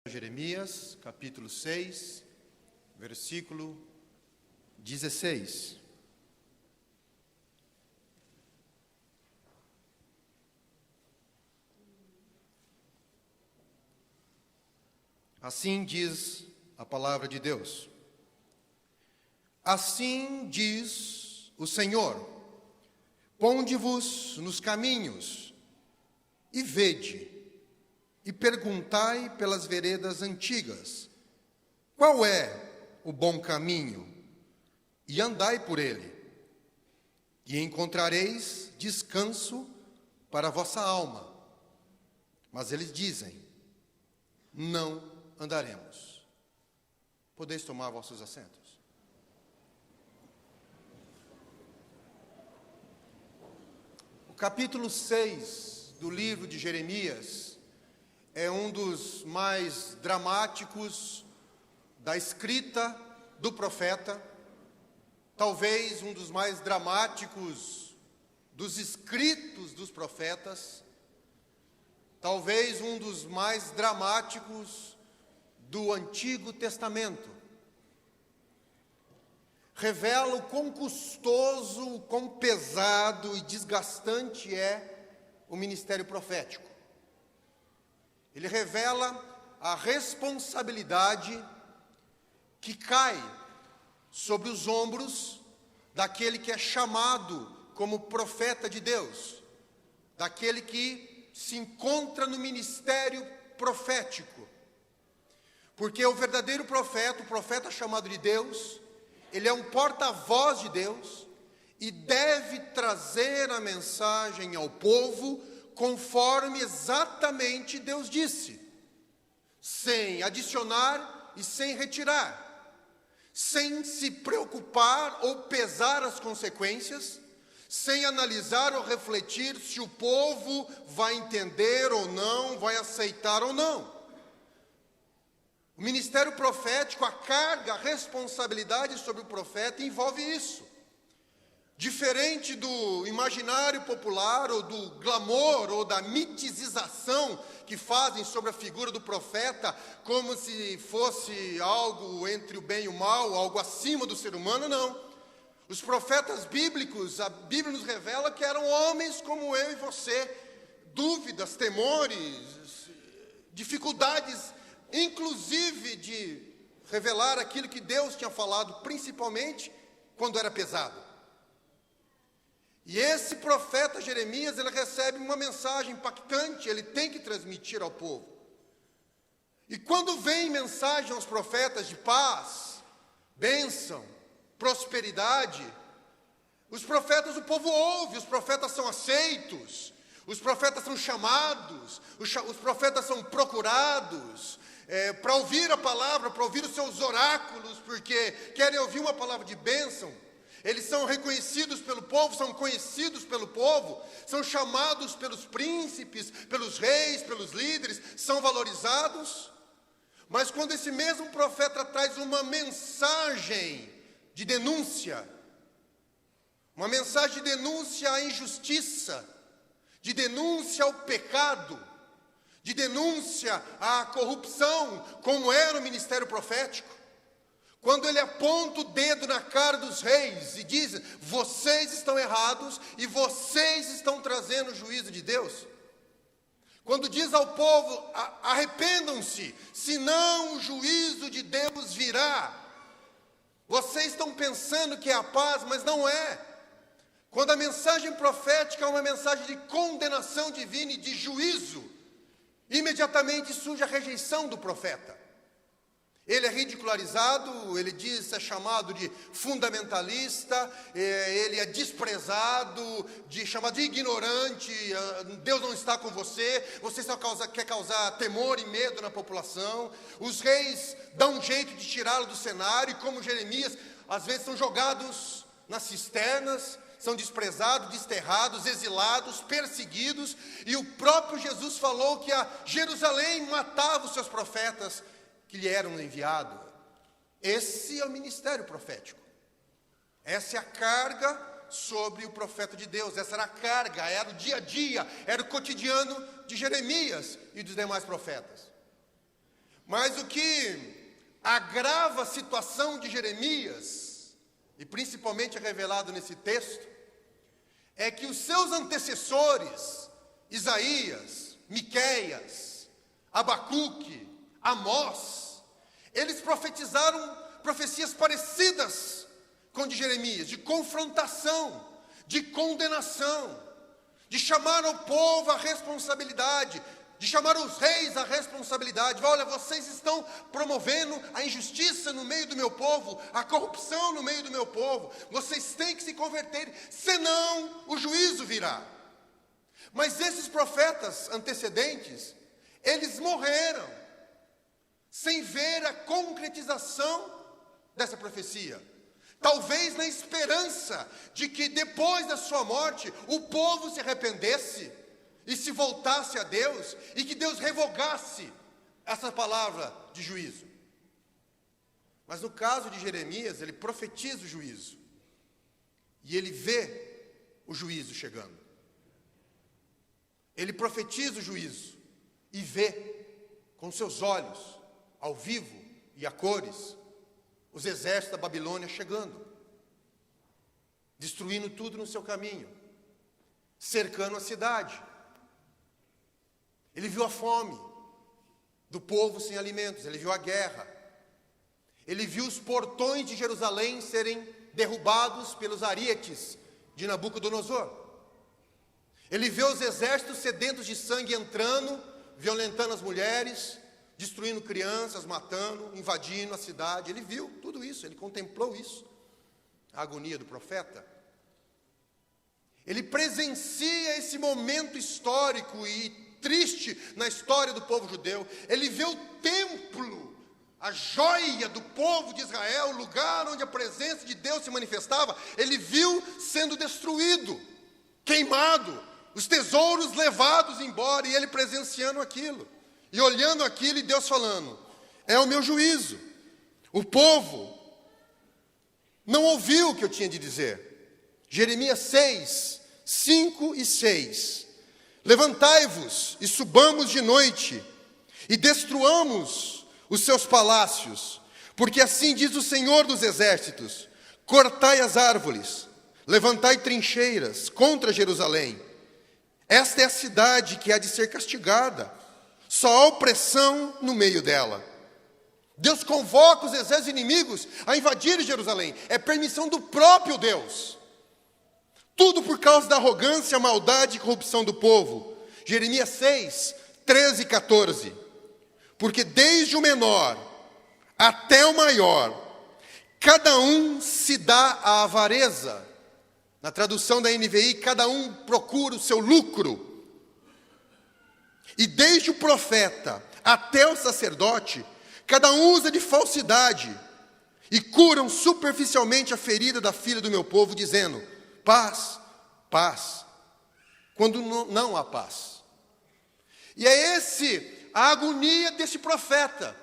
Jeremias, capítulo 6, versículo 16. Assim diz a palavra de Deus. Assim diz o Senhor: ponde-vos nos caminhos e vede, e perguntai pelas veredas antigas, qual é o bom caminho, e andai por ele, e encontrareis descanso para a vossa alma. Mas eles dizem: não andaremos. Podeis tomar vossos assentos. O capítulo 6 do livro de Jeremias é um dos mais dramáticos da escrita do profeta, talvez um dos mais dramáticos dos escritos dos profetas, talvez um dos mais dramáticos do Antigo Testamento. Revela o quão custoso, o quão pesado e desgastante é o ministério profético. Ele revela a responsabilidade que cai sobre os ombros daquele que é chamado como profeta de Deus, daquele que se encontra no ministério profético. Porque o verdadeiro profeta, o profeta chamado de Deus, ele é um porta-voz de Deus e deve trazer a mensagem ao povo conforme exatamente Deus disse, sem adicionar e sem retirar, sem se preocupar ou pesar as consequências, sem analisar ou refletir se o povo vai entender ou não, vai aceitar ou não. O ministério profético, a carga, a responsabilidade sobre o profeta envolve isso. Diferente do imaginário popular, ou do glamour, ou da mitização que fazem sobre a figura do profeta, como se fosse algo entre o bem e o mal, algo acima do ser humano, não. Os profetas bíblicos, a Bíblia nos revela que eram homens como eu e você, dúvidas, temores, dificuldades, inclusive de revelar aquilo que Deus tinha falado, principalmente quando era pesado. E esse profeta Jeremias, ele recebe uma mensagem impactante, ele tem que transmitir ao povo. E quando vem mensagem aos profetas de paz, bênção, prosperidade, os profetas, o povo ouve, os profetas são aceitos, os profetas são chamados, os profetas são procurados, para ouvir a palavra, para ouvir os seus oráculos, porque querem ouvir uma palavra de bênção. Eles são reconhecidos pelo povo, são conhecidos pelo povo, são chamados pelos príncipes, pelos reis, pelos líderes, são valorizados. Mas quando esse mesmo profeta traz uma mensagem de denúncia, uma mensagem de denúncia à injustiça, de denúncia ao pecado, de denúncia à corrupção, como era o ministério profético, quando ele aponta o dedo na cara dos reis e diz: vocês estão errados e vocês estão trazendo o juízo de Deus. Quando diz ao povo: arrependam-se, senão o juízo de Deus virá. Vocês estão pensando que é a paz, mas não é. Quando a mensagem profética é uma mensagem de condenação divina e de juízo, imediatamente surge a rejeição do profeta. Ele é ridicularizado, ele é chamado de fundamentalista, ele é desprezado, chamado de ignorante, Deus não está com você só quer causar temor e medo na população. Os reis dão um jeito de tirá-lo do cenário, e como Jeremias, às vezes são jogados nas cisternas, são desprezados, desterrados, exilados, perseguidos, e o próprio Jesus falou que a Jerusalém matava os seus profetas que lhe eram enviados. Esse é o ministério profético. Essa é a carga sobre o profeta de Deus. Essa era a carga, era o dia a dia, era o cotidiano de Jeremias e dos demais profetas. Mas o que agrava a situação de Jeremias, e principalmente é revelado nesse texto, é que os seus antecessores, Isaías, Miqueias, Abacuque, Amós, eles profetizaram profecias parecidas com de Jeremias, de confrontação, de condenação, de chamar o povo à responsabilidade, de chamar os reis à responsabilidade. Olha, vocês estão promovendo a injustiça no meio do meu povo, a corrupção no meio do meu povo, vocês têm que se converter, senão o juízo virá. Mas esses profetas antecedentes, eles morreram, sem ver a concretização dessa profecia. Talvez na esperança de que depois da sua morte, o povo se arrependesse e se voltasse a Deus, e que Deus revogasse essa palavra de juízo. Mas no caso de Jeremias, ele profetiza o juízo, e ele vê o juízo chegando. Ele profetiza o juízo, e vê com seus olhos, ao vivo e a cores, os exércitos da Babilônia chegando, destruindo tudo no seu caminho, cercando a cidade. Ele viu a fome do povo sem alimentos, ele viu a guerra, ele viu os portões de Jerusalém serem derrubados pelos arietes de Nabucodonosor. Ele vê os exércitos sedentos de sangue entrando, violentando as mulheres, destruindo crianças, matando, invadindo a cidade. Ele viu tudo isso, ele contemplou isso, a agonia do profeta. Ele presencia esse momento histórico e triste na história do povo judeu. Ele vê o templo, a joia do povo de Israel, o lugar onde a presença de Deus se manifestava, ele viu sendo destruído, queimado, os tesouros levados embora, e ele presenciando aquilo, e olhando aquilo, e Deus falando: é o meu juízo. O povo não ouviu o que eu tinha de dizer. Jeremias 6, 5 e 6. Levantai-vos e subamos de noite, e destruamos os seus palácios, porque assim diz o Senhor dos exércitos: cortai as árvores, levantai trincheiras contra Jerusalém. Esta é a cidade que há de ser castigada, só há opressão no meio dela. Deus convoca os exércitos inimigos a invadir Jerusalém, é permissão do próprio Deus. Tudo por causa da arrogância, maldade e corrupção do povo. Jeremias 6, 13 e 14. Porque desde o menor até o maior, cada um se dá à avareza. Na tradução da NVI, cada um procura o seu lucro. E desde o profeta até o sacerdote, cada um usa de falsidade, e curam superficialmente a ferida da filha do meu povo, dizendo: paz, paz, quando não há paz. E é a agonia desse profeta.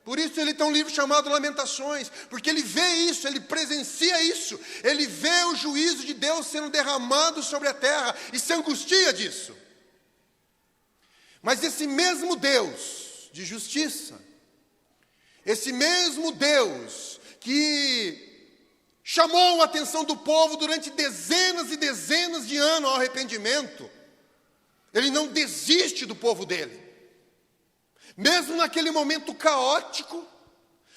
Por isso ele tem um livro chamado Lamentações, porque ele vê isso, ele presencia isso, ele vê o juízo de Deus sendo derramado sobre a terra e se angustia disso. Mas esse mesmo Deus de justiça, esse mesmo Deus que chamou a atenção do povo durante dezenas e dezenas de anos ao arrependimento, ele não desiste do povo dele. Mesmo naquele momento caótico,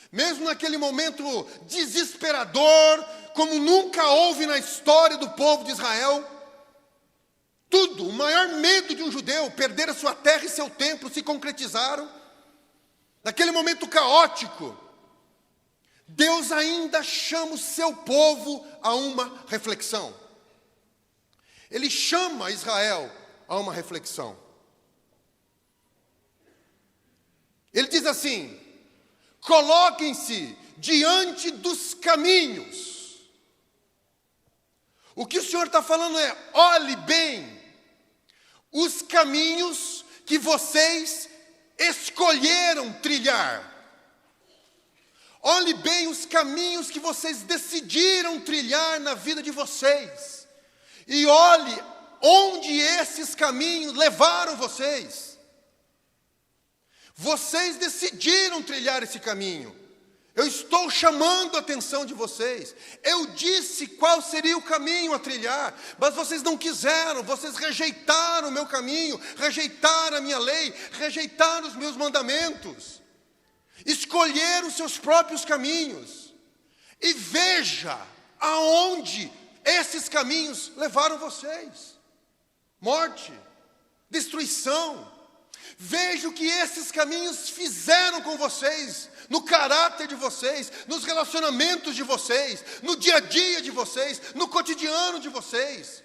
mesmo naquele momento desesperador, como nunca houve na história do povo de Israel, tudo, o maior medo de um judeu, perder a sua terra e seu templo, se concretizaram. Naquele momento caótico, Deus ainda chama o seu povo a uma reflexão. Ele chama Israel a uma reflexão. Ele diz assim: coloquem-se diante dos caminhos. O que o Senhor está falando é: olhe bem os caminhos que vocês escolheram trilhar. Olhe bem os caminhos que vocês decidiram trilhar na vida de vocês. E olhe onde esses caminhos levaram vocês. Vocês decidiram trilhar esse caminho. Eu estou chamando a atenção de vocês. Eu disse qual seria o caminho a trilhar, mas vocês não quiseram, vocês rejeitaram o meu caminho, rejeitaram a minha lei, rejeitaram os meus mandamentos, escolheram seus próprios caminhos. E veja aonde esses caminhos levaram vocês: morte, destruição. Veja o que esses caminhos fizeram com vocês, no caráter de vocês, nos relacionamentos de vocês, no dia a dia de vocês, no cotidiano de vocês.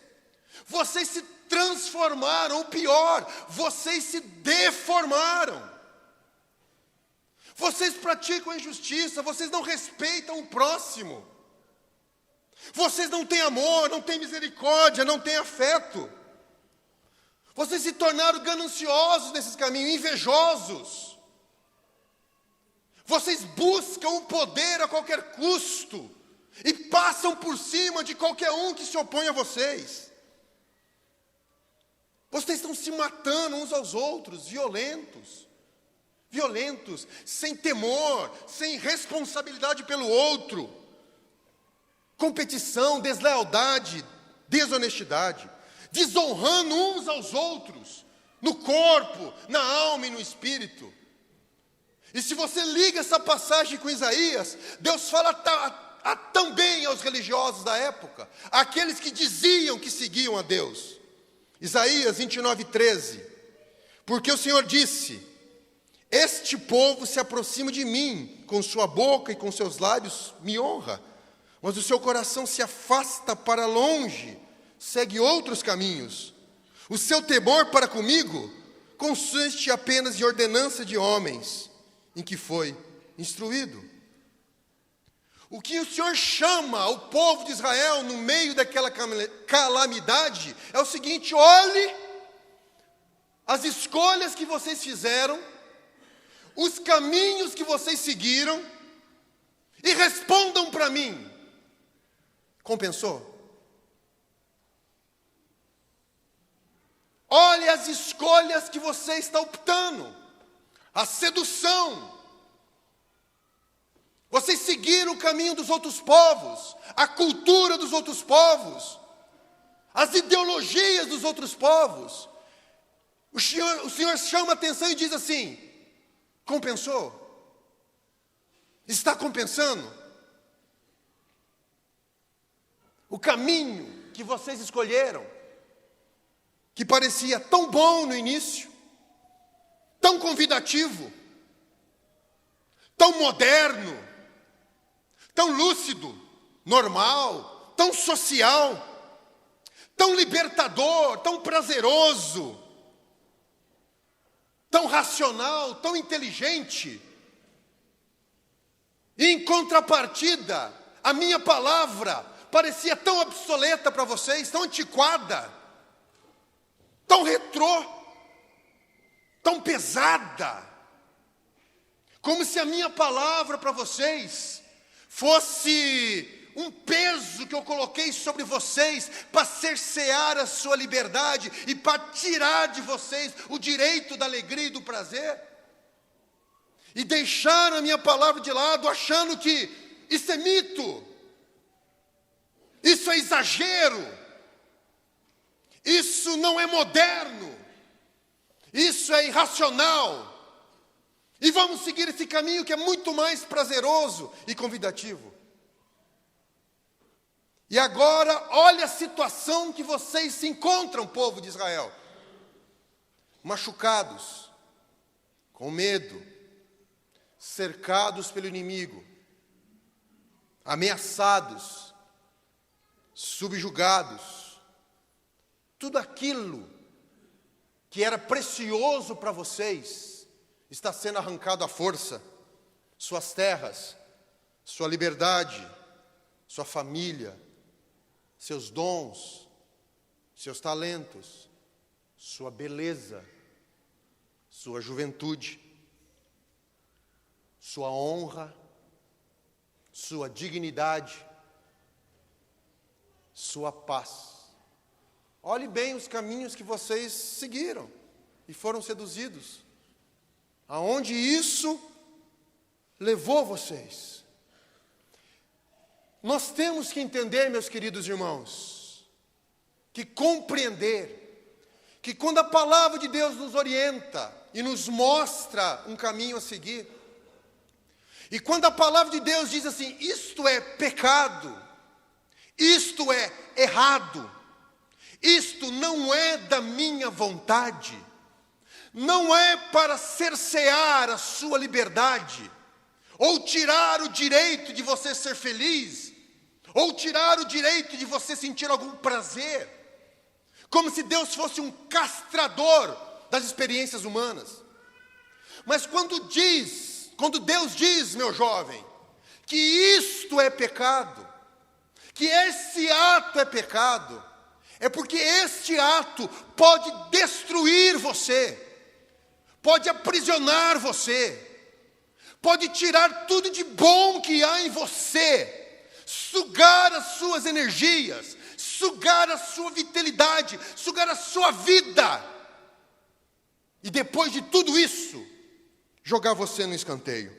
Vocês se transformaram, ou pior, vocês se deformaram. Vocês praticam a injustiça, vocês não respeitam o próximo. Vocês não têm amor, não têm misericórdia, não têm afeto. Vocês se tornaram gananciosos nesses caminhos, invejosos. Vocês buscam o poder a qualquer custo e passam por cima de qualquer um que se opõe a vocês. Vocês estão se matando uns aos outros, violentos, sem temor, sem responsabilidade pelo outro. Competição, deslealdade, desonestidade. Desonrando uns aos outros, no corpo, na alma e no espírito. E se você liga essa passagem com Isaías, Deus fala também aos religiosos da época, aqueles que diziam que seguiam a Deus. Isaías 29:13. Porque o Senhor disse: este povo se aproxima de mim, com sua boca e com seus lábios me honra, mas o seu coração se afasta para longe, segue outros caminhos. O seu temor para comigo consiste apenas em ordenança de homens, em que foi instruído. O que o Senhor chama ao povo de Israel no meio daquela calamidade é o seguinte: olhe as escolhas que vocês fizeram, os caminhos que vocês seguiram, e respondam para mim: compensou? Olhe as escolhas que você está optando, a sedução. Vocês seguiram o caminho dos outros povos, a cultura dos outros povos, as ideologias dos outros povos. O Senhor chama a atenção e diz assim: compensou? Está compensando? O caminho que vocês escolheram, que parecia tão bom no início, tão convidativo, tão moderno, tão lúcido, normal, tão social, tão libertador, tão prazeroso, tão racional, tão inteligente. E em contrapartida, a minha palavra parecia tão obsoleta para vocês, tão antiquada, tão retrô, tão pesada, como se a minha palavra para vocês fosse um peso que eu coloquei sobre vocês para cercear a sua liberdade e para tirar de vocês o direito da alegria e do prazer. E deixaram a minha palavra de lado, achando que isso é mito, isso é exagero, isso não é moderno, isso é irracional. E vamos seguir esse caminho que é muito mais prazeroso e convidativo. E agora, olha a situação que vocês se encontram, povo de Israel. Machucados, com medo, cercados pelo inimigo, ameaçados, subjugados. Tudo aquilo que era precioso para vocês está sendo arrancado à força. Suas terras, sua liberdade, sua família, seus dons, seus talentos, sua beleza, sua juventude, sua honra, sua dignidade, sua paz. Olhe bem os caminhos que vocês seguiram e foram seduzidos. aonde isso levou vocês. Nós temos que entender, meus queridos irmãos, que compreender, que quando a palavra de Deus nos orienta e nos mostra um caminho a seguir, e quando a palavra de Deus diz assim, isto é pecado, isto é errado, isto não é da minha vontade, não é para cercear a sua liberdade, ou tirar o direito de você ser feliz, ou tirar o direito de você sentir algum prazer, como se Deus fosse um castrador das experiências humanas. Mas quando Deus diz, meu jovem, que isto é pecado, que esse ato é pecado, é porque este ato pode destruir você, pode aprisionar você, pode tirar tudo de bom que há em você, sugar as suas energias, sugar a sua vitalidade, sugar a sua vida, e depois de tudo isso, jogar você no escanteio.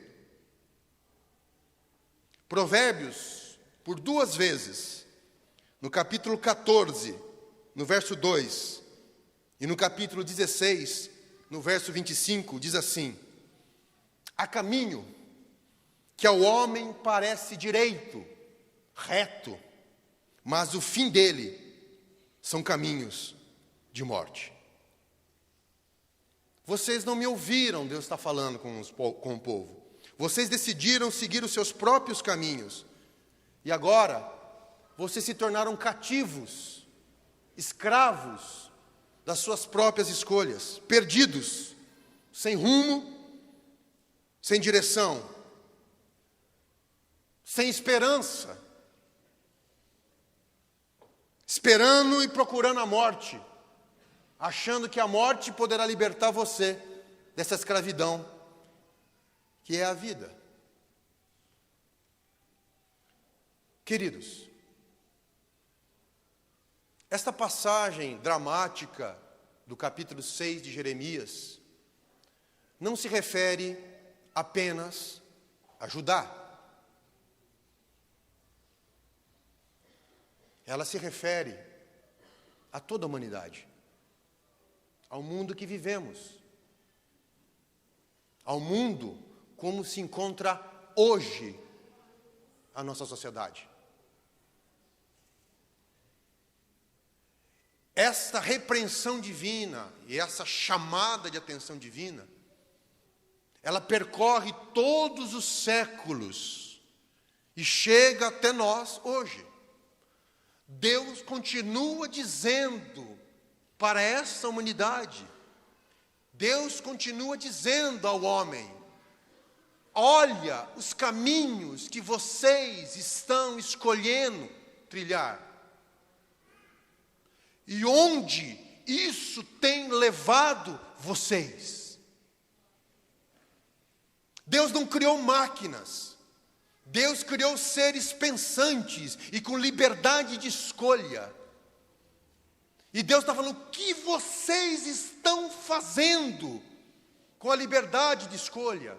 Provérbios, por 2 vezes, no capítulo 14, no verso 2, e no capítulo 16, no verso 25, diz assim: há caminho que ao homem parece direito, reto, mas o fim dele são caminhos de morte. Vocês não me ouviram, Deus está falando com o povo. Vocês decidiram seguir os seus próprios caminhos. E agora, vocês se tornaram cativos, escravos das suas próprias escolhas, perdidos, sem rumo, sem direção, sem esperança, esperando e procurando a morte, achando que a morte poderá libertar você dessa escravidão que é a vida. Queridos, esta passagem dramática do capítulo 6 de Jeremias não se refere apenas a Judá. Ela se refere a toda a humanidade, ao mundo que vivemos, ao mundo como se encontra hoje a nossa sociedade. Esta repreensão divina e essa chamada de atenção divina, ela percorre todos os séculos e chega até nós hoje. Deus continua dizendo para essa humanidade, Deus continua dizendo ao homem: olha os caminhos que vocês estão escolhendo trilhar. E onde isso tem levado vocês? Deus não criou máquinas. Deus criou seres pensantes e com liberdade de escolha. E Deus está falando, o que vocês estão fazendo com a liberdade de escolha?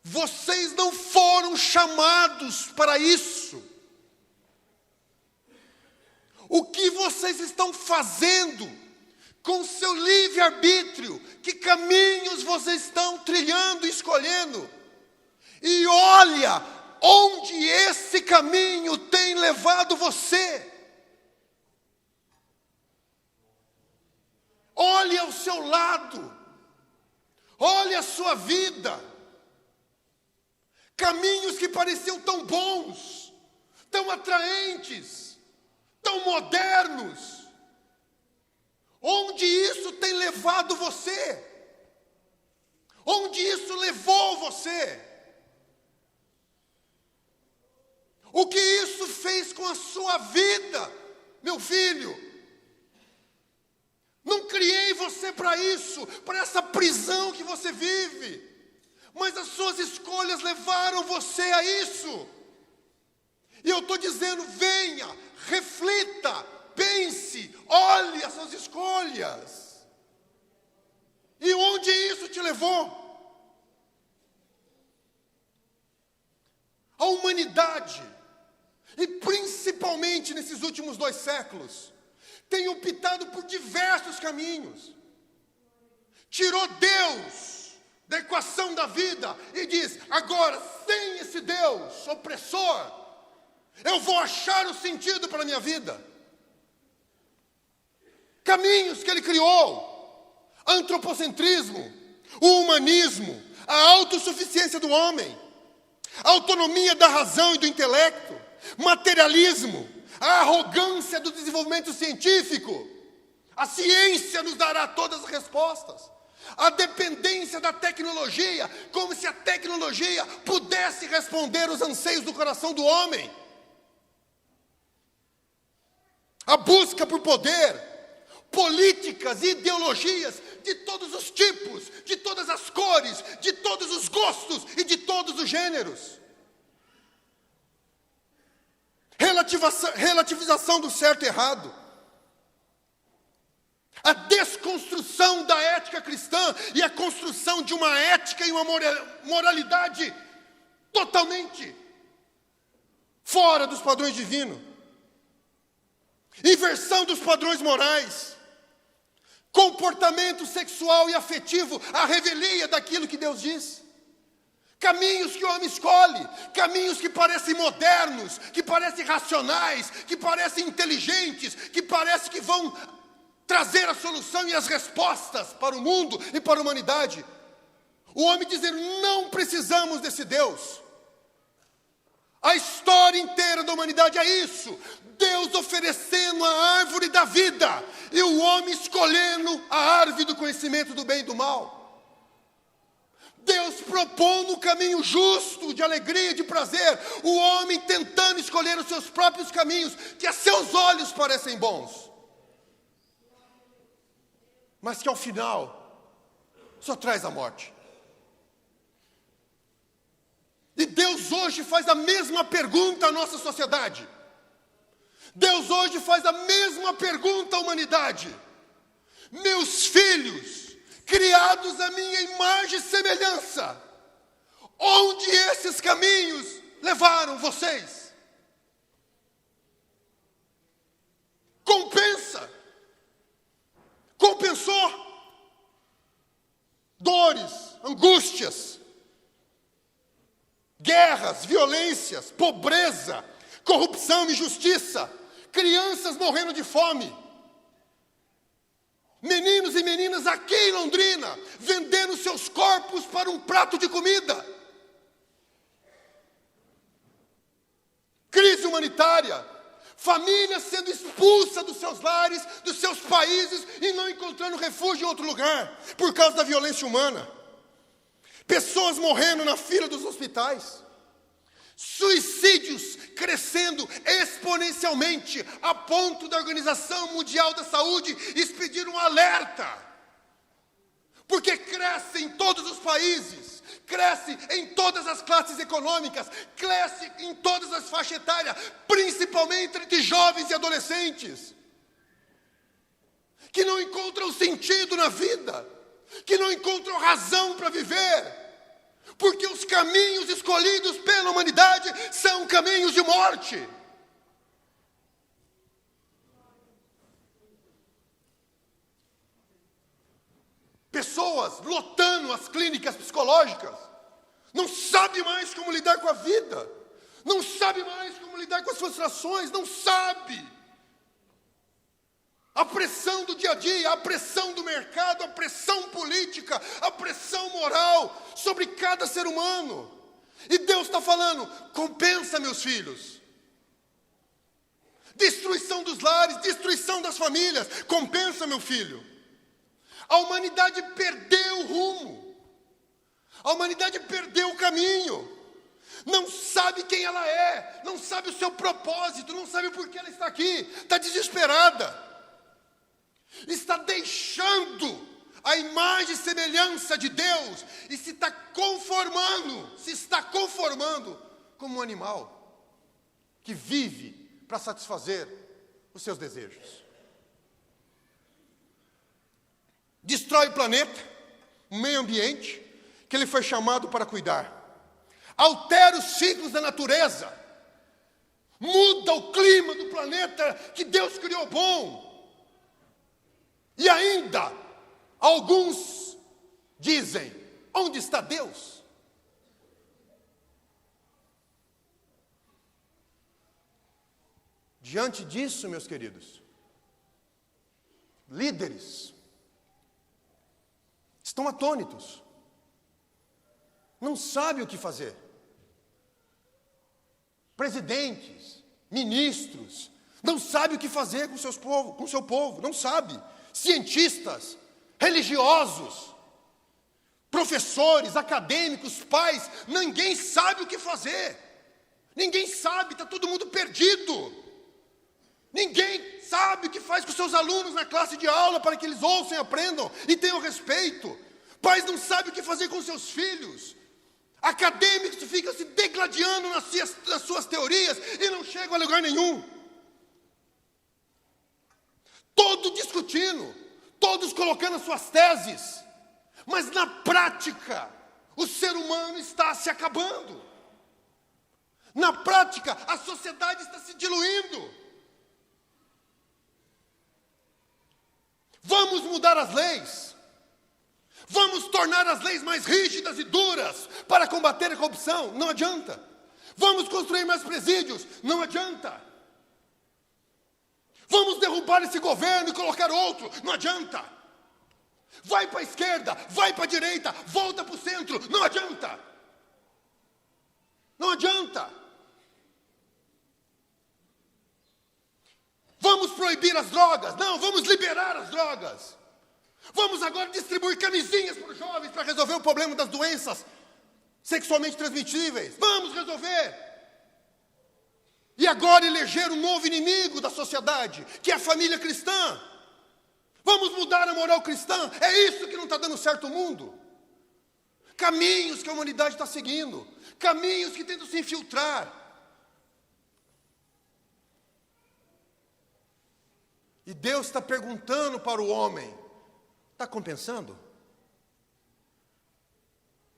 Vocês não foram chamados para isso. O que vocês estão fazendo com seu livre-arbítrio? Que caminhos vocês estão trilhando e escolhendo? E olha onde esse caminho tem levado você. Olhe ao seu lado. Olhe a sua vida. Caminhos que pareciam tão bons, tão atraentes, tão modernos. Onde isso tem levado você? Onde isso levou você? O que isso fez com a sua vida, meu filho? Não criei você para isso, para essa prisão que você vive. Mas as suas escolhas levaram você a isso. E eu estou dizendo, venha, reflita, pense, olhe as suas escolhas. E onde isso te levou? A humanidade, e principalmente nesses últimos 2 séculos, tem optado por diversos caminhos. Tirou Deus da equação da vida e diz: agora, sem esse Deus opressor, eu vou achar o sentido para a minha vida. Caminhos que ele criou: antropocentrismo, o humanismo, a autossuficiência do homem, a autonomia da razão e do intelecto, materialismo, a arrogância do desenvolvimento científico. A ciência nos dará todas as respostas. A dependência da tecnologia, como se a tecnologia pudesse responder aos anseios do coração do homem. A busca por poder, políticas e ideologias de todos os tipos, de todas as cores, de todos os gostos e de todos os gêneros. Relativização do certo e errado. A desconstrução da ética cristã e a construção de uma ética e uma moralidade totalmente fora dos padrões divinos. Inversão dos padrões morais. Comportamento sexual e afetivo à revelia daquilo que Deus diz. Caminhos que o homem escolhe, caminhos que parecem modernos, que parecem racionais, que parecem inteligentes, que parecem que vão trazer a solução e as respostas para o mundo e para a humanidade. O homem dizer: não precisamos desse Deus. A história inteira da humanidade é isso: Deus oferecendo a árvore da vida e o homem escolhendo a árvore do conhecimento do bem e do mal. Deus propondo o caminho justo, de alegria e de prazer, o homem tentando escolher os seus próprios caminhos, que a seus olhos parecem bons, mas que ao final só traz a morte. E Deus hoje faz a mesma pergunta à nossa sociedade. Deus hoje faz a mesma pergunta à humanidade: meus filhos, criados à minha imagem e semelhança, onde esses caminhos levaram vocês? Compensou dores, angústias, guerras, violências, pobreza, corrupção, injustiça, crianças morrendo de fome, meninos e meninas aqui em Londrina vendendo seus corpos para um prato de comida, crise humanitária, famílias sendo expulsas dos seus lares, dos seus países e não encontrando refúgio em outro lugar por causa da violência humana, pessoas morrendo na fila dos hospitais, suicídios crescendo exponencialmente, a ponto da Organização Mundial da Saúde expedir um alerta, porque cresce em todos os países, cresce em todas as classes econômicas, cresce em todas as faixas etárias, principalmente entre jovens e adolescentes, que não encontram sentido na vida, que não encontram razão para viver, porque os caminhos escolhidos pela humanidade são caminhos de morte. Pessoas lotando as clínicas psicológicas, não sabe mais como lidar com a vida, não sabe mais como lidar com as frustrações, não sabe. A pressão do dia a dia, a pressão do mercado, a pressão política, a pressão moral sobre cada ser humano. E Deus está falando: compensa, meus filhos. Destruição dos lares, destruição das famílias, compensa, meu filho. A humanidade perdeu o rumo, a humanidade perdeu o caminho, não sabe quem ela é, não sabe o seu propósito, não sabe por que ela está aqui, está desesperada. Está deixando a imagem e semelhança de Deus e se está conformando como um animal que vive para satisfazer os seus desejos. Destrói o planeta, o meio ambiente, que ele foi chamado para cuidar. Altera os ciclos da natureza. Muda o clima do planeta que Deus criou bom. E ainda, alguns dizem, onde está Deus? Diante disso, meus queridos, líderes estão atônitos. Não sabem o que fazer. Presidentes, ministros, não sabem o que fazer com seu povo, não sabe. Cientistas, religiosos, professores, acadêmicos, pais, ninguém sabe o que fazer. Ninguém sabe, está todo mundo perdido. Ninguém sabe o que faz com seus alunos na classe de aula para que eles ouçam e aprendam e tenham respeito. Pais não sabem o que fazer com seus filhos. Acadêmicos ficam se degladiando nas suas teorias e não chegam a lugar nenhum. Todos discutindo, todos colocando as suas teses, mas na prática, o ser humano está se acabando. Na prática, a sociedade está se diluindo. Vamos mudar as leis. Vamos tornar as leis mais rígidas e duras para combater a corrupção. Não adianta. Vamos construir mais presídios. Não adianta. Vamos derrubar esse governo e colocar outro. Não adianta. Vai para a esquerda, vai para a direita, volta para o centro. Não adianta. Não adianta. Vamos proibir as drogas. Não, vamos liberar as drogas. Vamos agora distribuir camisinhas para os jovens para resolver o problema das doenças sexualmente transmissíveis. Vamos resolver. E agora eleger um novo inimigo da sociedade, que é a família cristã. Vamos mudar a moral cristã. É isso que não está dando certo no mundo. Caminhos que a humanidade está seguindo. Caminhos que tentam se infiltrar. E Deus está perguntando para o homem, está compensando?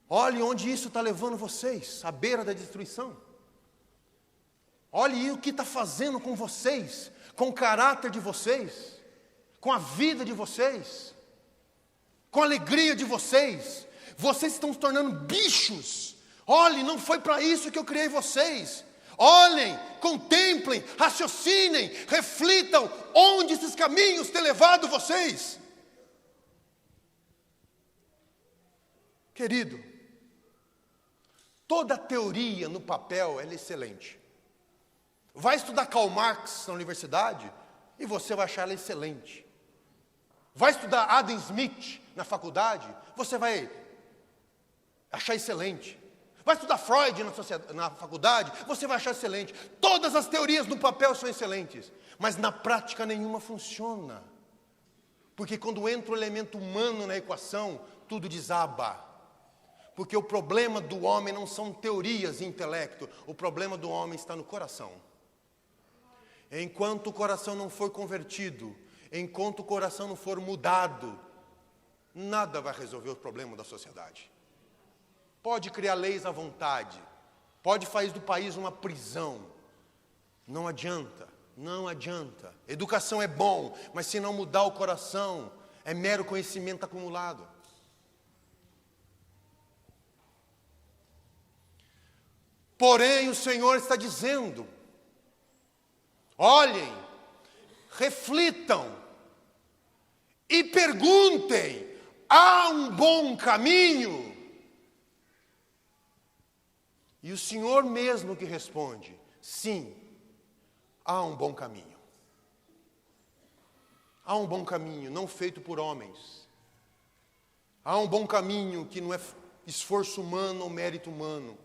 Olhe onde isso está levando vocês, à beira da destruição. Olhe o que está fazendo com vocês, com o caráter de vocês, com a vida de vocês, com a alegria de vocês. Vocês estão se tornando bichos. Olhe, não foi para isso que eu criei vocês. Olhem, contemplem, raciocinem, reflitam onde esses caminhos têm levado vocês. Querido, toda teoria no papel é excelente. Vai estudar Karl Marx na universidade e você vai achar ela excelente. Vai estudar Adam Smith na faculdade, você vai achar excelente. Vai estudar Freud na faculdade, você vai achar excelente. Todas as teorias no papel são excelentes, mas na prática nenhuma funciona. Porque quando entra o elemento humano na equação, tudo desaba. Porque o problema do homem não são teorias e intelecto, o problema do homem está no coração. Enquanto o coração não for convertido, enquanto o coração não for mudado, nada vai resolver o problema da sociedade. Pode criar leis à vontade, pode fazer do país uma prisão, não adianta, não adianta. Educação é bom, mas se não mudar o coração, é mero conhecimento acumulado. Porém, o Senhor está dizendo, olhem, reflitam e perguntem, há um bom caminho? E o Senhor mesmo que responde, sim, há um bom caminho. Há um bom caminho, não feito por homens. Há um bom caminho que não é esforço humano ou mérito humano.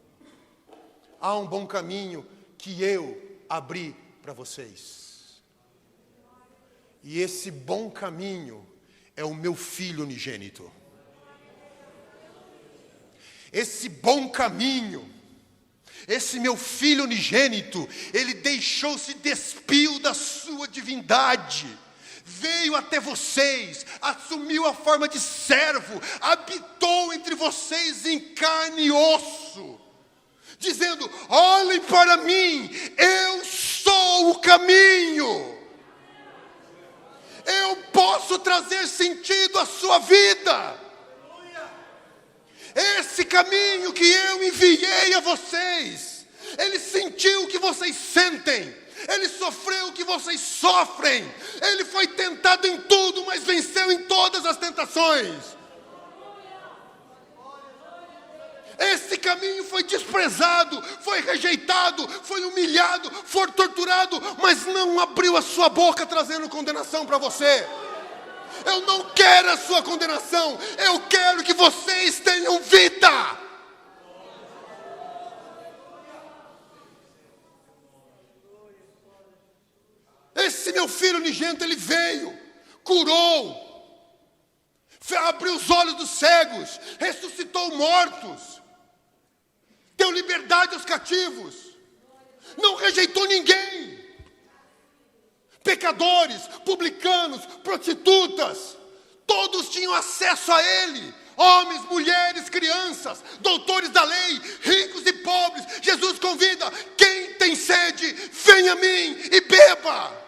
Há um bom caminho que eu abri para vocês. E esse bom caminho é o meu Filho unigênito. Esse bom caminho, esse meu Filho unigênito, ele deixou-se despiu da sua divindade, veio até vocês, assumiu a forma de servo, habitou entre vocês em carne e osso, dizendo: olhem para mim, eu sou o caminho. Eu posso trazer sentido à sua vida. Esse caminho que eu enviei a vocês, ele sentiu o que vocês sentem, ele sofreu o que vocês sofrem, ele foi tentado em tudo, mas venceu em todas as tentações. Esse caminho foi desprezado, foi rejeitado, foi humilhado, foi torturado, mas não abriu a sua boca trazendo condenação para você. Eu não quero a sua condenação, eu quero que vocês tenham vida. Esse meu filho unigênito, ele veio, curou, abriu os olhos dos cegos, ressuscitou mortos, deu liberdade aos cativos, não rejeitou ninguém. Pecadores, publicanos, prostitutas, todos tinham acesso a ele. Homens, mulheres, crianças, doutores da lei, ricos e pobres. Jesus convida: quem tem sede, venha a mim e beba.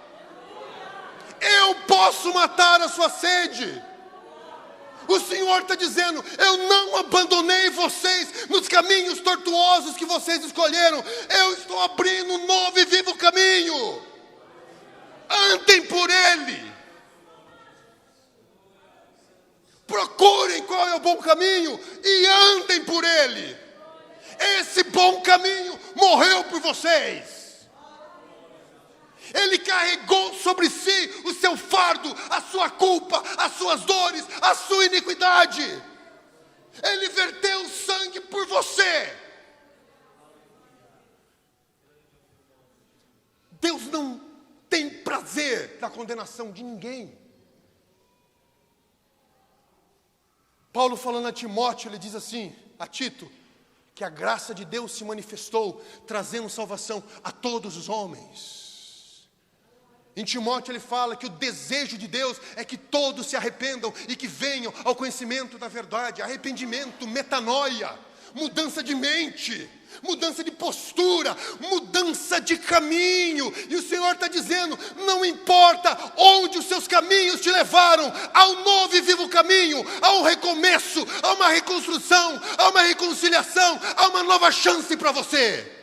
Eu posso matar a sua sede. O Senhor está dizendo: eu não abandonei vocês nos caminhos tortuosos que vocês escolheram. Eu estou abrindo um novo e vivo caminho. Andem por ele. Procurem qual é o bom caminho e andem por ele. Esse bom caminho morreu por vocês. Ele carregou sobre si o seu fardo, a sua culpa, as suas dores, a sua iniquidade. Ele verteu sangue por você. Deus não tem prazer na condenação de ninguém. Paulo, falando a Timóteo, ele diz assim, a Tito, que a graça de Deus se manifestou, trazendo salvação a todos os homens. Em Timóteo ele fala que o desejo de Deus é que todos se arrependam e que venham ao conhecimento da verdade. Arrependimento, metanoia, mudança de mente, mudança de postura, mudança de caminho. E o Senhor está dizendo: não importa onde os seus caminhos te levaram, ao novo e vivo caminho, a um recomeço, a uma reconstrução, a uma reconciliação, a uma nova chance para você.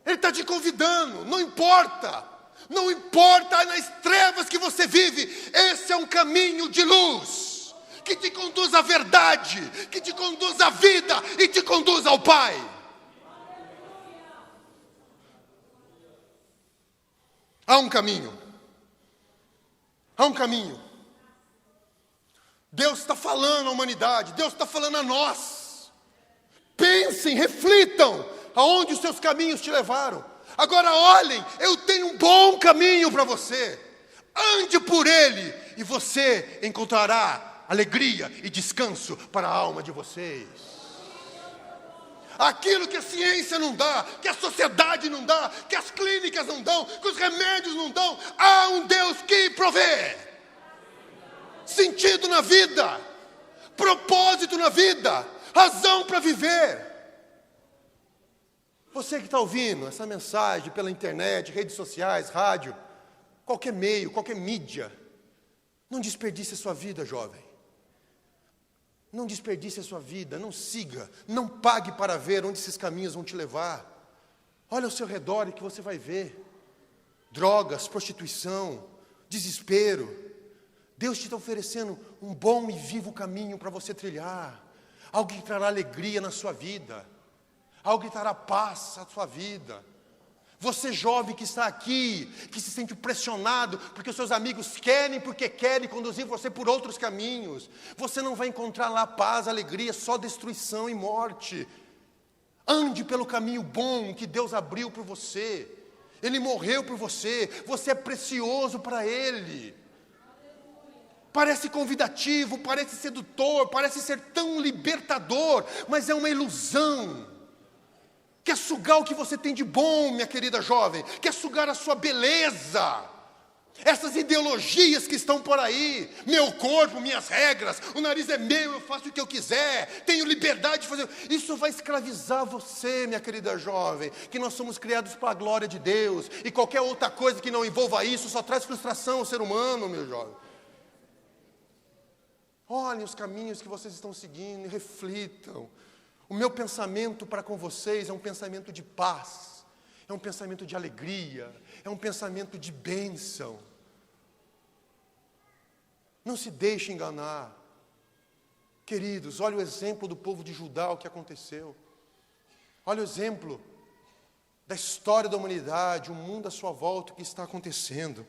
Ele está te convidando. Não importa nas trevas que você vive, esse é um caminho de luz que te conduz à verdade, que te conduz à vida e te conduz ao Pai. Há um caminho. Há um caminho. Deus está falando à humanidade, Deus está falando a nós. Pensem, reflitam aonde os seus caminhos te levaram. Agora olhem, eu tenho um bom caminho para você. Ande por ele e você encontrará alegria e descanso para a alma de vocês. Aquilo que a ciência não dá, que a sociedade não dá, que as clínicas não dão, que os remédios não dão, há um Deus que provê sentido na vida, propósito na vida, razão para viver. Você que está ouvindo essa mensagem pela internet, redes sociais, rádio, qualquer meio, qualquer mídia, não desperdice a sua vida, jovem. Não desperdice a sua vida, não siga, não pague para ver onde esses caminhos vão te levar. Olha ao seu redor e que você vai ver. Drogas, prostituição, desespero. Deus te está oferecendo um bom e vivo caminho para você trilhar. Algo que trará alegria na sua vida. Algo que trará paz à sua vida. Você jovem que está aqui, que se sente pressionado, porque os seus amigos querem, porque querem conduzir você por outros caminhos. Você não vai encontrar lá paz, alegria, só destruição e morte. Ande pelo caminho bom que Deus abriu por você. Ele morreu por você, você é precioso para Ele. Parece convidativo, parece sedutor, parece ser tão libertador, mas é uma ilusão. quer sugar o que você tem de bom, minha querida jovem, quer sugar a sua beleza. Essas ideologias que estão por aí, meu corpo, minhas regras, o nariz é meu, eu faço o que eu quiser, tenho liberdade de fazer. Isso vai escravizar você, minha querida jovem, que nós somos criados para a glória de Deus, e qualquer outra coisa que não envolva isso só traz frustração ao ser humano, meu jovem. Olhem os caminhos que vocês estão seguindo e reflitam. O meu pensamento para com vocês é um pensamento de paz, é um pensamento de alegria, é um pensamento de bênção. Não se deixe enganar. Queridos, olha o exemplo do povo de Judá, o que aconteceu. Olha o exemplo da história da humanidade, o mundo à sua volta, o que está acontecendo.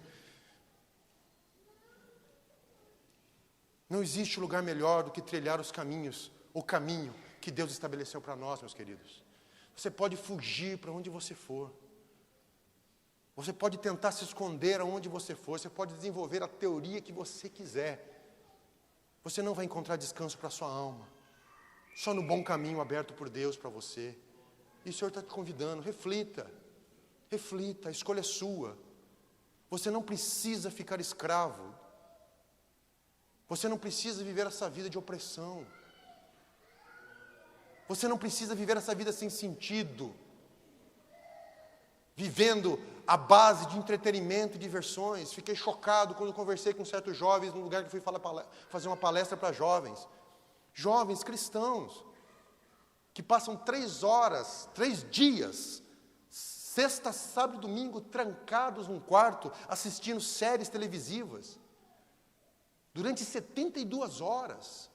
Não existe lugar melhor do que trilhar os caminhos, o caminho que Deus estabeleceu para nós, meus queridos. Você pode fugir para onde você for. Você pode tentar se esconder aonde você for. Você pode desenvolver a teoria que você quiser. Você não vai encontrar descanso para a sua alma. Só no bom caminho aberto por Deus para você. E o Senhor está te convidando, reflita. Reflita, a escolha é sua. Você não precisa ficar escravo. Você não precisa viver essa vida de opressão. Você não precisa viver essa vida sem sentido. Vivendo à base de entretenimento e diversões. Fiquei chocado quando conversei com certos jovens no lugar que fui fazer uma palestra para jovens. Jovens cristãos, que passam 3 dias, sexta, sábado e domingo, trancados num quarto, assistindo séries televisivas. Durante 72 horas.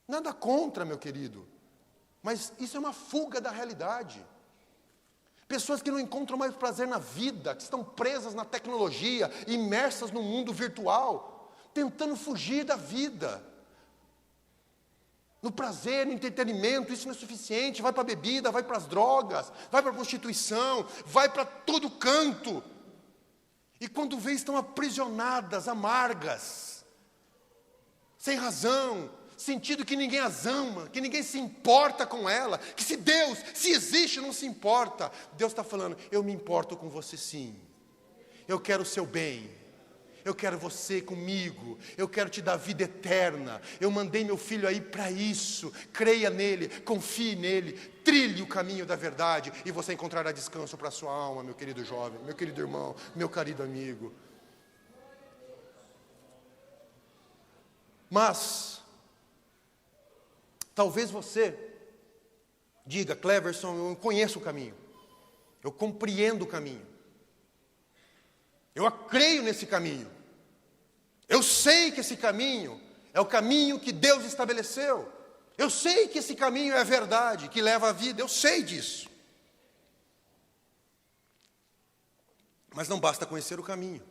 Nada contra, meu querido. Mas isso é uma fuga da realidade. Pessoas que não encontram mais prazer na vida, que estão presas na tecnologia, imersas no mundo virtual, tentando fugir da vida. No prazer, no entretenimento, isso não é suficiente, vai para a bebida, vai para as drogas, vai para a prostituição, vai para todo canto. E quando vê, estão aprisionadas, amargas, sem razão, sentindo que ninguém as ama, que ninguém se importa com ela, que se Deus, se existe, não se importa. Deus está falando, eu me importo com você sim, eu quero o seu bem, eu quero você comigo, eu quero te dar vida eterna, eu mandei meu filho aí para isso, creia nele, confie nele, trilhe o caminho da verdade, e você encontrará descanso para a sua alma, meu querido jovem, meu querido irmão, meu querido amigo. Mas talvez você diga, Cleverson, eu conheço o caminho, eu compreendo o caminho, eu creio nesse caminho, eu sei que esse caminho é o caminho que Deus estabeleceu, eu sei que esse caminho é a verdade, que leva à vida, eu sei disso. Mas não basta conhecer o caminho.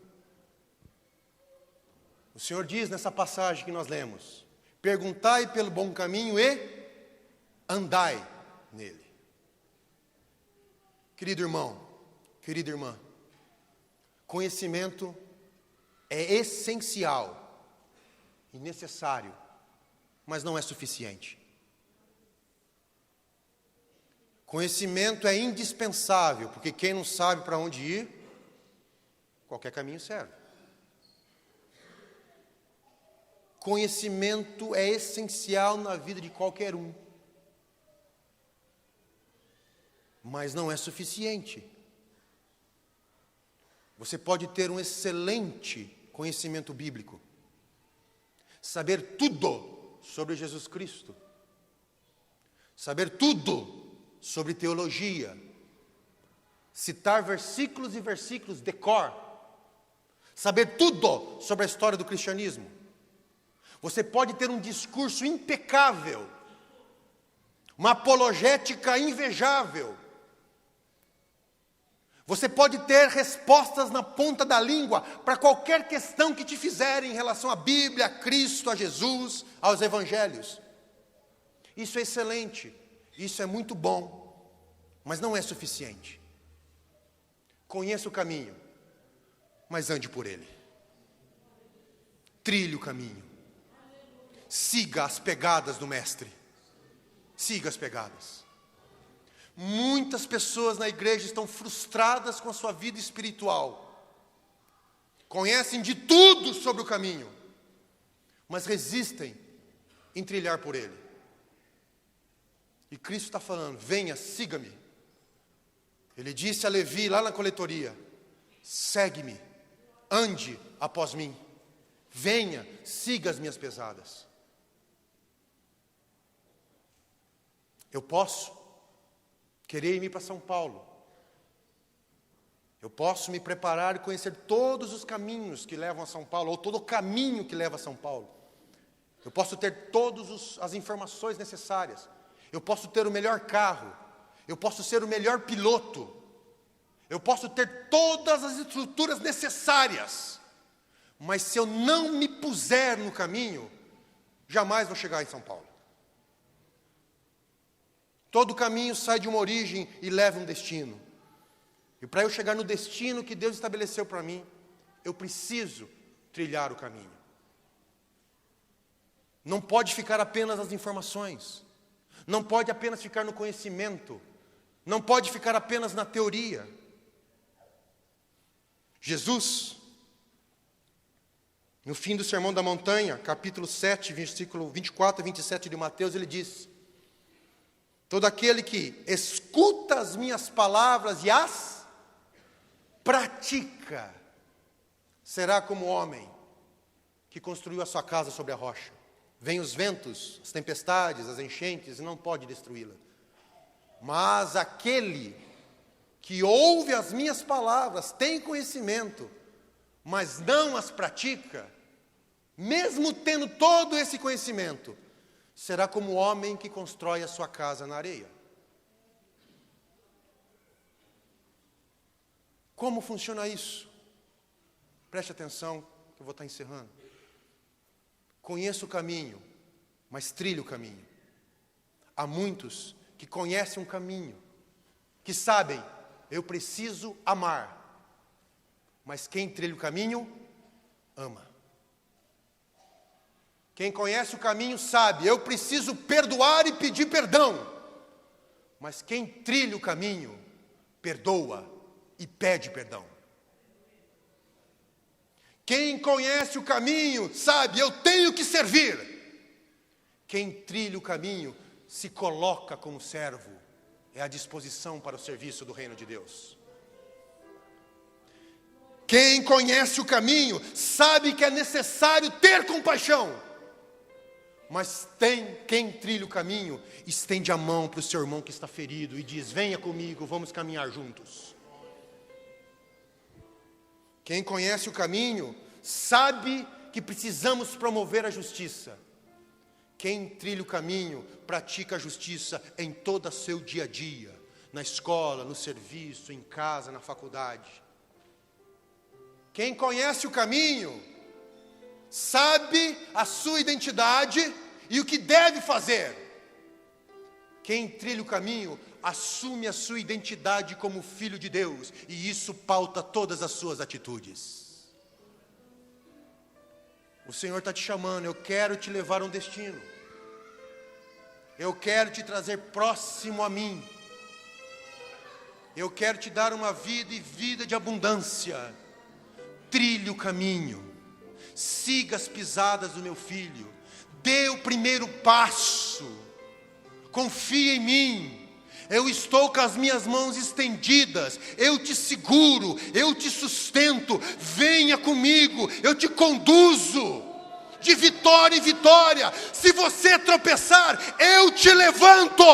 O Senhor diz nessa passagem que nós lemos, perguntai pelo bom caminho e andai nele. Querido irmão, querida irmã, conhecimento é essencial e necessário, mas não é suficiente. Conhecimento é indispensável, porque quem não sabe para onde ir, qualquer caminho serve. Conhecimento é essencial na vida de qualquer um, mas não é suficiente. Você pode ter um excelente conhecimento bíblico, saber tudo sobre Jesus Cristo, saber tudo sobre teologia, citar versículos e versículos de cor, saber tudo sobre a história do cristianismo. Você pode ter um discurso impecável, uma apologética invejável. Você pode ter respostas na ponta da língua para qualquer questão que te fizerem em relação à Bíblia, a Cristo, a Jesus, aos Evangelhos. Isso é excelente, isso é muito bom, mas não é suficiente. Conheça o caminho, mas ande por ele. Trilhe o caminho. Siga as pegadas do Mestre. Siga as pegadas. Muitas pessoas na igreja estão frustradas com a sua vida espiritual. Conhecem de tudo sobre o caminho, mas resistem em trilhar por ele. E Cristo está falando: venha, siga-me. Ele disse a Levi lá na coletoria: segue-me, ande após mim. Venha, siga as minhas pesadas. Eu posso querer ir para São Paulo. Eu posso me preparar e conhecer todos os caminhos que levam a São Paulo, ou todo o caminho que leva a São Paulo. Eu posso ter todas as informações necessárias. Eu posso ter o melhor carro. Eu posso ser o melhor piloto. Eu posso ter todas as estruturas necessárias. Mas se eu não me puser no caminho, jamais vou chegar em São Paulo. Todo caminho sai de uma origem e leva a um destino. E para eu chegar no destino que Deus estabeleceu para mim, eu preciso trilhar o caminho. Não pode ficar apenas nas informações. Não pode apenas ficar no conhecimento. Não pode ficar apenas na teoria. Jesus, no fim do Sermão da Montanha, capítulo 7, versículo 24 e 27 de Mateus, ele diz: todo aquele que escuta as minhas palavras e as pratica, será como o homem que construiu a sua casa sobre a rocha. Vêm os ventos, as tempestades, as enchentes, e não pode destruí-la. Mas aquele que ouve as minhas palavras, tem conhecimento, mas não as pratica, mesmo tendo todo esse conhecimento, será como o homem que constrói a sua casa na areia. Como funciona isso? Preste atenção, que eu vou estar encerrando. Conheça o caminho, mas trilhe o caminho. Há muitos que conhecem um caminho, que sabem: eu preciso amar. Mas quem trilha o caminho, ama. Quem conhece o caminho sabe: eu preciso perdoar e pedir perdão. Mas quem trilha o caminho, perdoa e pede perdão. Quem conhece o caminho sabe: eu tenho que servir. Quem trilha o caminho se coloca como servo, é à disposição para o serviço do reino de Deus. Quem conhece o caminho sabe que é necessário ter compaixão. Mas quem trilha o caminho estende a mão para o seu irmão que está ferido e diz: venha comigo, vamos caminhar juntos. Quem conhece o caminho sabe que precisamos promover a justiça. Quem trilha o caminho pratica a justiça em todo o seu dia a dia, na escola, no serviço, em casa, na faculdade. Quem conhece o caminho sabe a sua identidade e o que deve fazer. Quem trilha o caminho assume a sua identidade como filho de Deus, e isso pauta todas as suas atitudes. O Senhor está te chamando: eu quero te levar a um destino. Eu quero te trazer próximo a mim. Eu quero te dar uma vida e vida de abundância. Trilhe o caminho. Siga as pisadas do meu filho. Dê o primeiro passo. Confia em mim. Eu estou com as minhas mãos estendidas, eu te seguro, eu te sustento, venha comigo, eu te conduzo, de vitória em vitória. Se você tropeçar, eu te levanto,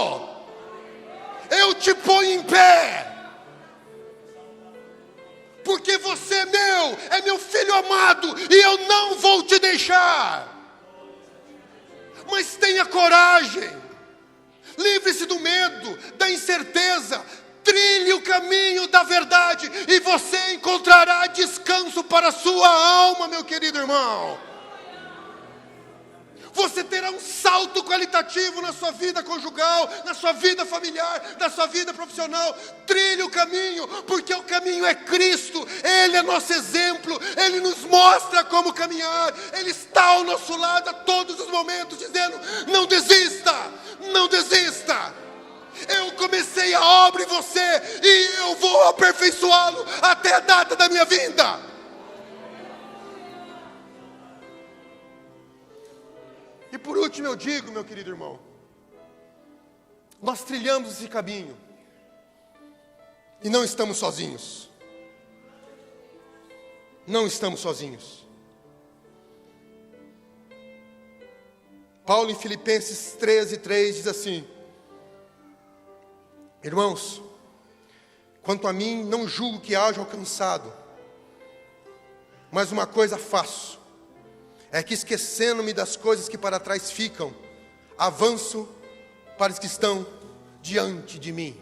eu te ponho em pé, porque você é meu filho amado, e eu não vou te deixar. Mas tenha coragem. Livre-se do medo, da incerteza, trilhe o caminho da verdade e você encontrará descanso para a sua alma, meu querido irmão. Você terá um salto qualitativo na sua vida conjugal, na sua vida familiar, na sua vida profissional. Trilhe o caminho, porque o caminho é Cristo. Ele é nosso exemplo, Ele nos mostra como caminhar. Ele está ao nosso lado a todos os momentos, dizendo: não desista, não desista. Eu comecei a você e eu vou aperfeiçoá-lo até a data da minha vinda. E por último eu digo, meu querido irmão, nós trilhamos esse caminho e não estamos sozinhos. Não estamos sozinhos. Paulo em Filipenses 13:3 diz assim: irmãos, quanto a mim, não julgo que haja alcançado, mas uma coisa faço, é que esquecendo-me das coisas que para trás ficam, avanço para os que estão diante de mim.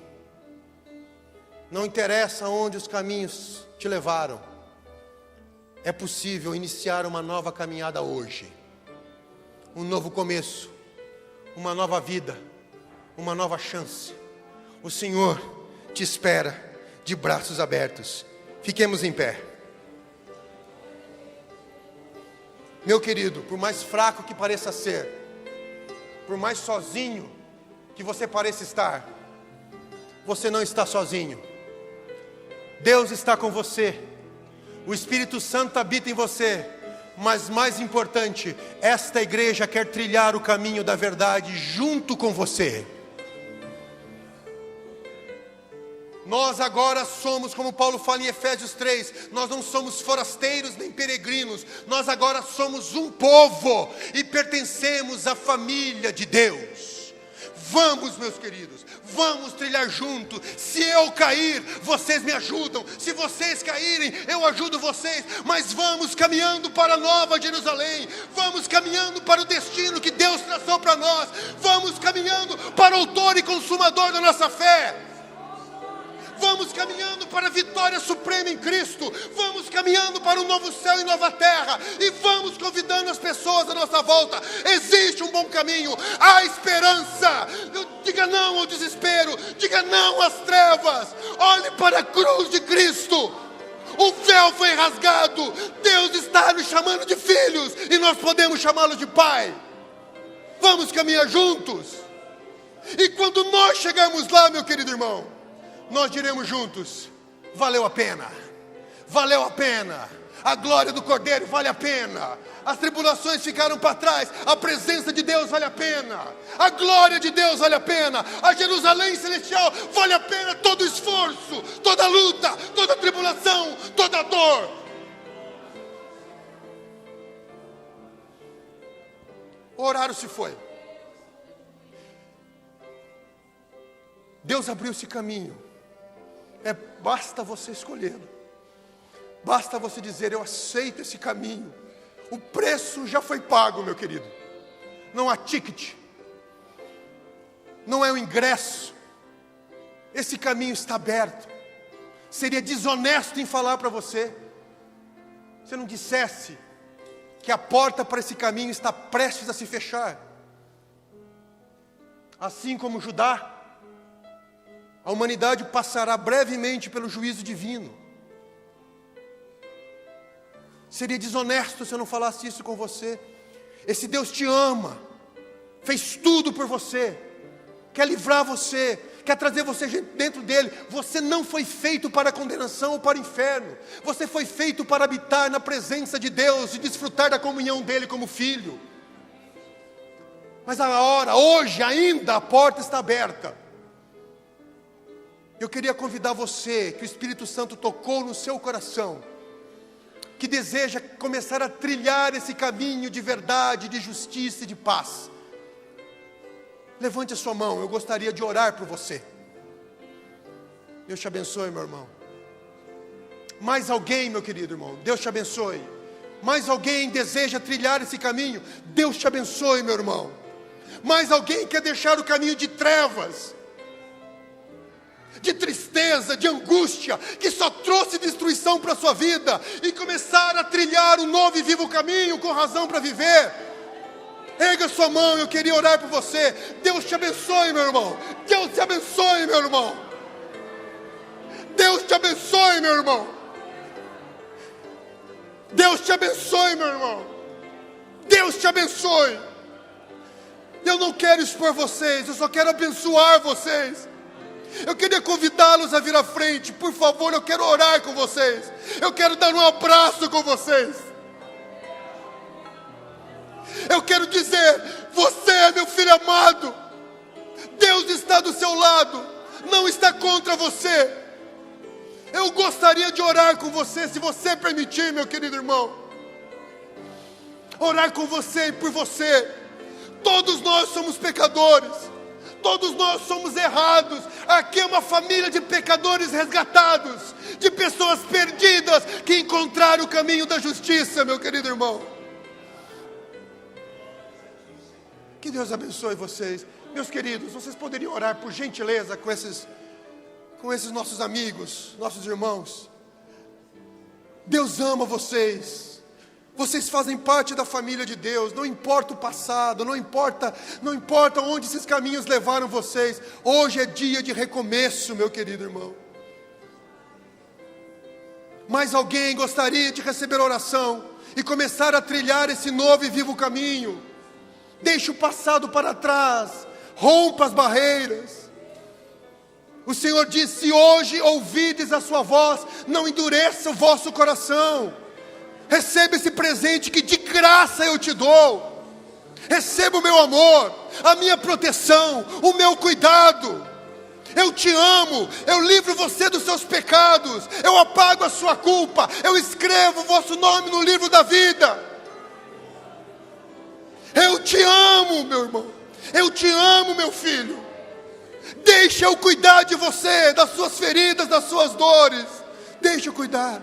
Não interessa onde os caminhos te levaram, é possível iniciar uma nova caminhada hoje. Um novo começo, uma nova vida, uma nova chance. O Senhor te espera de braços abertos. Fiquemos em pé. Meu querido, por mais fraco que pareça ser, por mais sozinho que você pareça estar, você não está sozinho. Deus está com você. O Espírito Santo habita em você. Mas mais importante, esta igreja quer trilhar o caminho da verdade junto com você. Nós agora somos, como Paulo fala em Efésios 3, nós não somos forasteiros nem peregrinos, nós agora somos um povo e pertencemos à família de Deus. Vamos, meus queridos, vamos trilhar junto. Se eu cair, vocês me ajudam. Se vocês caírem, eu ajudo vocês. Mas vamos caminhando para a Nova Jerusalém. Vamos caminhando para o destino que Deus traçou para nós. Vamos caminhando para o autor e consumador da nossa fé. Vamos caminhando para a vitória suprema em Cristo. Vamos caminhando para um novo céu e nova terra. E vamos convidando as pessoas à nossa volta. Existe um bom caminho. Há esperança. Diga não ao desespero. Diga não às trevas. Olhe para a cruz de Cristo. O véu foi rasgado. Deus está nos chamando de filhos. E nós podemos chamá-lo de pai. Vamos caminhar juntos. E quando nós chegarmos lá, meu querido irmão, nós diremos juntos: valeu a pena, valeu a pena, a glória do Cordeiro vale a pena, as tribulações ficaram para trás, a presença de Deus vale a pena, a glória de Deus vale a pena, a Jerusalém celestial vale a pena todo o esforço, toda a luta, toda a tribulação, toda a dor. O horário se foi. Deus abriu esse caminho. Basta você escolhê-lo. Basta você dizer: eu aceito esse caminho. O preço já foi pago, meu querido. Não há ticket. Não é o ingresso. Esse caminho está aberto. Seria desonesto em falar para você se eu não dissesse que a porta para esse caminho está prestes a se fechar. Assim como Judá, a humanidade passará brevemente pelo juízo divino. Seria desonesto se eu não falasse isso com você. Esse Deus te ama, fez tudo por você, quer livrar você, quer trazer você dentro dele. Você não foi feito para a condenação ou para o inferno. Você foi feito para habitar na presença de Deus e desfrutar da comunhão dele como filho. Mas a hora, hoje ainda, a porta está aberta. Eu queria convidar você, que o Espírito Santo tocou no seu coração, que deseja começar a trilhar esse caminho de verdade, de justiça e de paz. Levante a sua mão, eu gostaria de orar por você. Deus te abençoe, meu irmão. Mais alguém, meu querido irmão, Deus te abençoe. Mais alguém deseja trilhar esse caminho? Deus te abençoe, meu irmão. Mais alguém quer deixar o caminho de trevas, de tristeza, de angústia, que só trouxe destruição para a sua vida, e começar a trilhar um novo e vivo caminho, com razão para viver? Erga sua mão, eu queria orar por você. Deus te abençoe, meu irmão. Deus te abençoe, meu irmão. Deus te abençoe, meu irmão. Deus te abençoe, meu irmão. Deus te abençoe. Eu não quero expor vocês, eu só quero abençoar vocês. Eu queria convidá-los a vir à frente. Por favor, eu quero orar com vocês. Eu quero dar um abraço com vocês. Eu quero dizer: você é meu filho amado. Deus está do seu lado, não está contra você. Eu gostaria de orar com você, se você permitir, meu querido irmão. Orar com você e por você. Todos nós somos pecadores. Todos nós somos errados. Aqui é uma família de pecadores resgatados, de pessoas perdidas que encontraram o caminho da justiça, meu querido irmão. Que Deus abençoe vocês. Meus queridos, vocês poderiam orar por gentileza com esses nossos amigos, nossos irmãos. Deus ama vocês. Vocês fazem parte da família de Deus. Não importa o passado, não importa onde esses caminhos levaram vocês. Hoje é dia de recomeço, meu querido irmão. Mais alguém gostaria de receber oração e começar a trilhar esse novo e vivo caminho? Deixe o passado para trás. Rompa as barreiras. O Senhor diz: se hoje ouvides a sua voz, não endureça o vosso coração. Receba esse presente que de graça eu te dou. Receba o meu amor, a minha proteção, o meu cuidado. Eu te amo, eu livro você dos seus pecados, eu apago a sua culpa, eu escrevo o vosso nome no livro da vida. Eu te amo, meu irmão, eu te amo, meu filho. Deixa eu cuidar de você, das suas feridas, das suas dores. Deixa eu cuidar.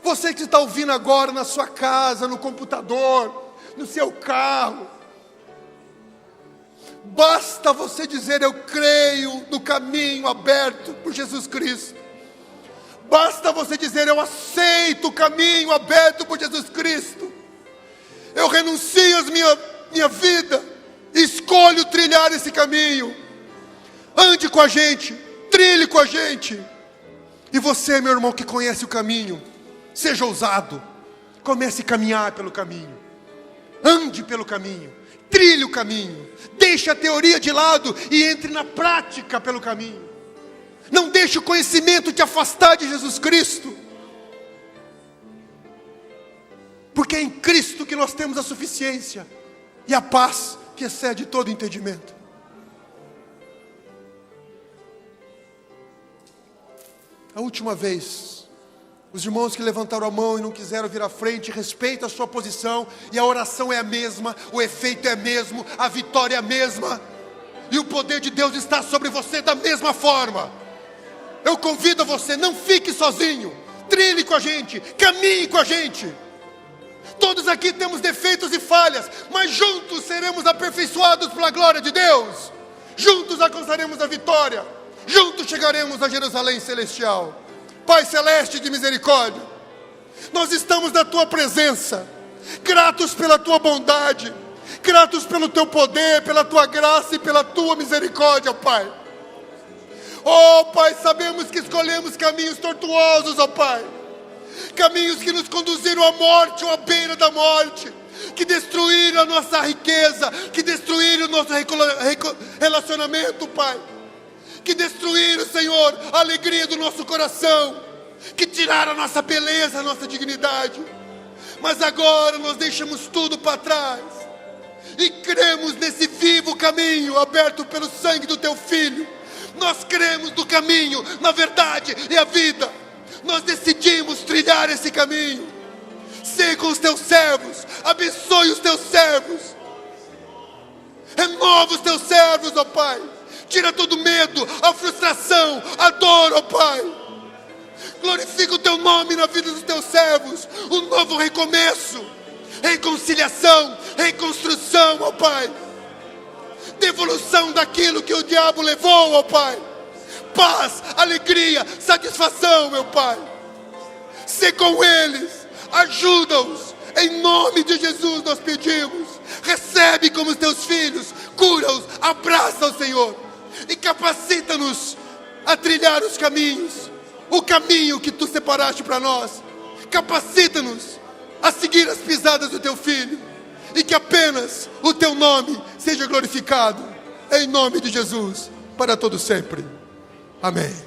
Você que está ouvindo agora na sua casa, no computador, no seu carro, basta você dizer: eu creio no caminho aberto por Jesus Cristo. Basta você dizer: eu aceito o caminho aberto por Jesus Cristo. Eu renuncio a minha vida, escolho trilhar esse caminho. Ande com a gente, trilhe com a gente. E você, meu irmão, que conhece o caminho, seja ousado, comece a caminhar pelo caminho, ande pelo caminho, trilhe o caminho, deixe a teoria de lado e entre na prática pelo caminho. Não deixe o conhecimento te afastar de Jesus Cristo, porque é em Cristo que nós temos a suficiência e a paz que excede todo entendimento. A última vez, os irmãos que levantaram a mão e não quiseram vir à frente, respeita a sua posição, e a oração é a mesma, o efeito é o mesmo, a vitória é a mesma, e o poder de Deus está sobre você da mesma forma. Eu convido você, não fique sozinho, trilhe com a gente, caminhe com a gente. Todos aqui temos defeitos e falhas, mas juntos seremos aperfeiçoados pela glória de Deus. Juntos alcançaremos a vitória. Juntos chegaremos a Jerusalém celestial. Pai celeste de misericórdia, nós estamos na tua presença, gratos pela tua bondade, gratos pelo teu poder, pela tua graça e pela tua misericórdia, Pai. Oh Pai, sabemos que escolhemos caminhos tortuosos, ó Pai, caminhos que nos conduziram à morte ou à beira da morte, que destruíram a nossa riqueza, que destruíram o nosso relacionamento, Pai, que destruíram, Senhor, a alegria do nosso coração, que tiraram a nossa beleza, a nossa dignidade. Mas agora nós deixamos tudo para trás e cremos nesse vivo caminho aberto pelo sangue do Teu Filho. Nós cremos no caminho, na verdade e a vida. Nós decidimos trilhar esse caminho. Seja com os Teus servos, abençoe os Teus servos, renova os Teus servos, ó Pai. Tira todo o medo, a frustração, a dor, ó Pai. Glorifica o Teu nome na vida dos Teus servos. Um novo recomeço, reconciliação, reconstrução, ó Pai. Devolução daquilo que o diabo levou, ó Pai. Paz, alegria, satisfação, meu Pai. Sê com eles, ajuda-os. Em nome de Jesus nós pedimos. Recebe como os Teus filhos, cura-os, abraça-os, Senhor. E capacita-nos a trilhar os caminhos, o caminho que Tu separaste para nós. Capacita-nos a seguir as pisadas do Teu Filho, e que apenas o Teu nome seja glorificado, em nome de Jesus, para todo sempre. Amém.